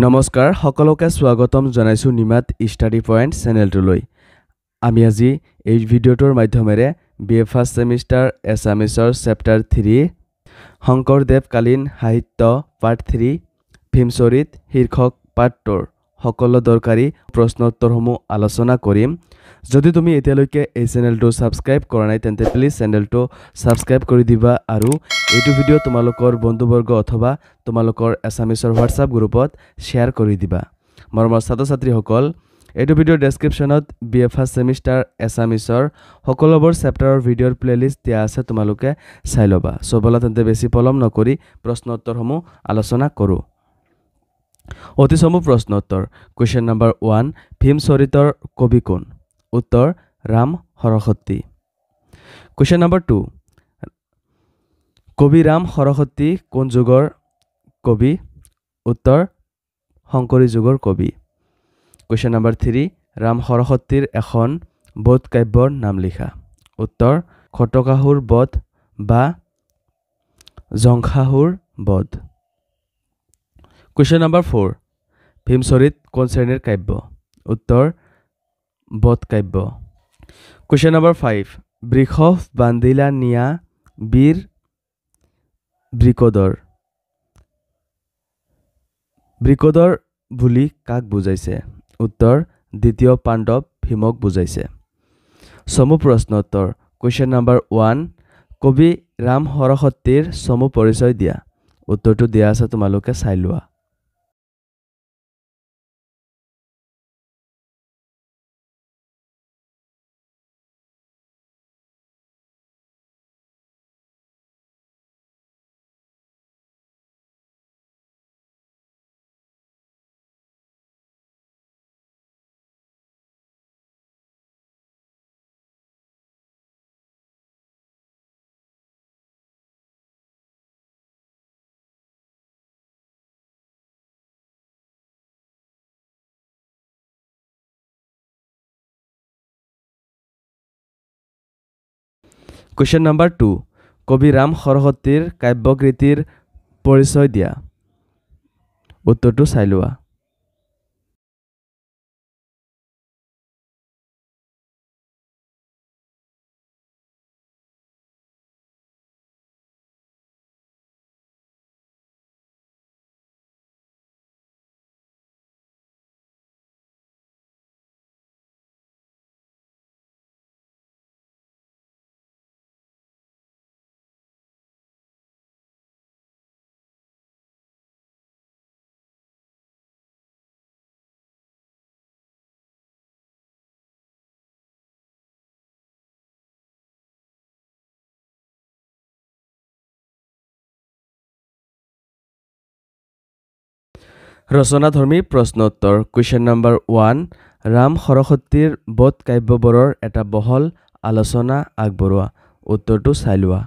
নমস্কাৰ সকলোকে স্বাগতম জনাইছো নিমাত ষ্টাডি পইণ্ট চেনেলটোলৈ আমি আজি এই ভিডিঅ'টোৰ মাধ্যমেৰে বিএ ফাৰ্ষ্ট সেমিষ্টাৰ এছামিছৰ চেপ্টাৰ 3 শংকৰদেৱকালীন সাহিত্য পাৰ্ট 3 ভীমচৰিত শীৰ্ষক পাঠটোৰ সকলো দৰকাৰী প্ৰশ্ন উত্তৰসমূহ আলোচনা কৰিম যদি তুমি এতিয়ালৈকে এই চেনেলটো সাবস্ক্ৰাইব কৰা নাই তেন্তে প্লিজ চেনেলটো সাবস্ক্ৰাইব কৰি দিবা আৰু এইটো ভিডিঅ' তোমালোকৰ বন্ধুবৰ্গ অথবা তোমালোকৰ এছামিছৰ হোৱাটছআপ গ্ৰুপত শ্বেয়াৰ কৰি দিবা মৰমৰ ছাত্ৰ-ছাত্ৰীসকল এইটো ভিডিঅ'ৰ ডেসক্ৰিপশ্যনত বিএ ফাৰ্ষ্ট সেমিষ্টাৰ এছামিছৰ সকলোবোৰ চেপ্টাৰৰ ভিডিঅ'ৰ প্লেলিষ্ট দিয়া আছে তোমালোকে চাই ল'বা সবলা তেন্তে বেছি পলম নকৰি প্ৰশ্ন উত্তৰসমূহ আলোচনা কৰোঁ অতি চমু প্ৰশ্ন উত্তৰ কোৱেশ্চন নম্বৰ 1 ভীমচৰিতৰ কবি কোন উত্তৰ ৰাম সৰস্বতী কোৱেশ্চন নম্বৰ 2 কবি ৰাম সৰস্বতী কোন যুগৰ কবি উত্তৰ শংকৰী যুগৰ কবি কোৱেশ্চন নম্বৰ 3 ৰাম সৰস্বতীৰ এখন বোধ কাব্যৰ নাম লিখা উত্তৰ খটকাসুৰ বধ বা জংখাসুৰ বধ কোৱেশ্চন নম্বৰ 4 ভীমচৰিত কোন শ্ৰেণীৰ কাব্য উত্তৰ বধ কাব্য কোৱেশ্চন নম্বৰ 5 বৃষভ বান্ধিলা নিয়া বীৰ বৃকোদৰ বুলি কাক বুজাইছে উত্তৰ দ্বিতীয় পাণ্ডৱ ভীমক বুজাইছে চমু প্ৰশ্ন উত্তৰ কোৱেশ্চন নম্বৰ 1 কবি ৰাম সৰস্বতীৰ চমু পৰিচয় দিয়া উত্তৰটো দিয়া আছে তোমালোকে চাই লোৱা Question number 2 কবি ৰাম সৰস্বতীৰ কাব্যকৃতিৰ পৰিচয় দিয়া উত্তৰটো চাই লোৱা ৰচনাধৰ্মী প্ৰশ্ন উত্তৰ কুৱেশ্চন নম্বৰ 1 ৰাম সৰস্বতীৰ বোধ কাব্যবোৰৰ এটা বহল আলোচনা আগবঢ়োৱা উত্তৰটো চাই লোৱা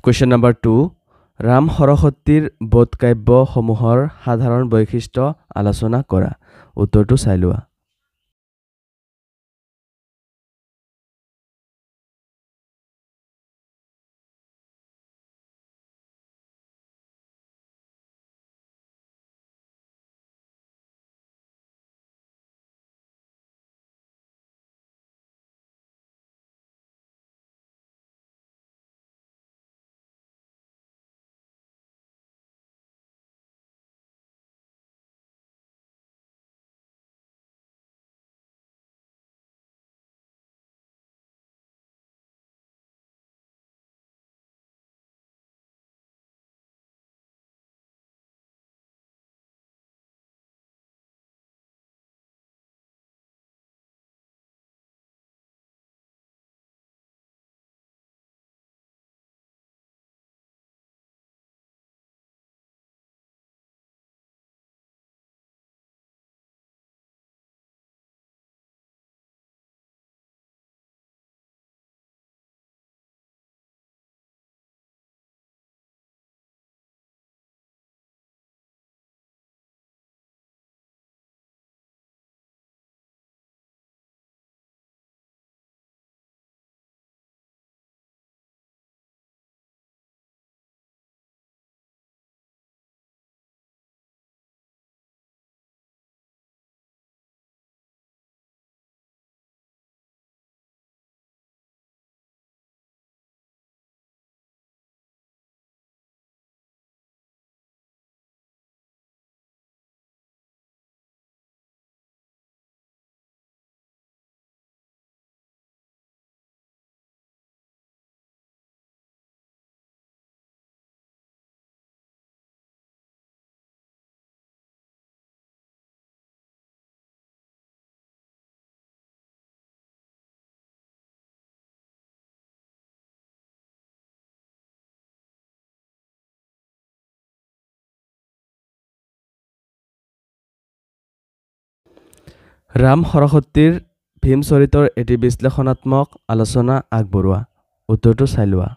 Question number 2 ৰাম সৰস্বতীৰ বোধ কাব্যসমূহৰ সাধাৰণ বৈশিষ্ট্য আলোচনা কৰা উত্তৰটো চাই লোৱা ৰাম সৰস্বতীৰ ভীম চৰিত্ৰৰ এটি বিশ্লেষণাত্মক আলোচনা আগবঢ়োৱা উত্তৰটো চাই লোৱা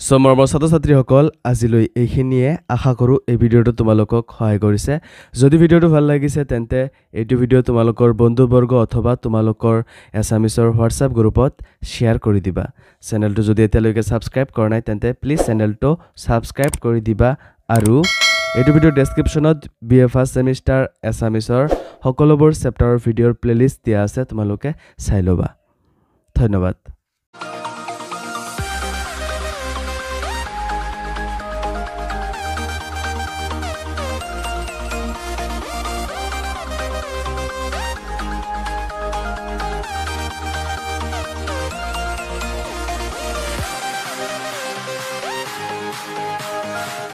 মৰমৰ ছাত্ৰ-ছাত্ৰীসকল আজিলৈ এইখিনিয়ে আশা কৰোঁ এই ভিডিঅ'টো তোমালোকক সহায় কৰিছে যদি ভিডিঅ'টো ভাল লাগিছে তেন্তে এইটো ভিডিঅ' তোমালোকৰ বন্ধুবৰ্গ অথবা তোমালোকৰ এছামিছৰ হোৱাটছআপ গ্ৰুপত শ্বেয়াৰ কৰি দিবা চেনেলটো যদি এতিয়ালৈকে ছাবস্ক্ৰাইব কৰা নাই তেন্তে প্লিজ চেনেলটো ছাবস্ক্ৰাইব কৰি দিবা আৰু এইটো ভিডিঅ'ৰ ডেছক্ৰিপশ্যনত BA ফাৰ্ষ্ট ছেমিষ্টাৰ এছামিছৰ সকলোবোৰ চেপ্টাৰৰ ভিডিঅ'ৰ প্লেলিষ্ট দিয়া আছে তোমালোকে চাই ল'বা ধন্যবাদ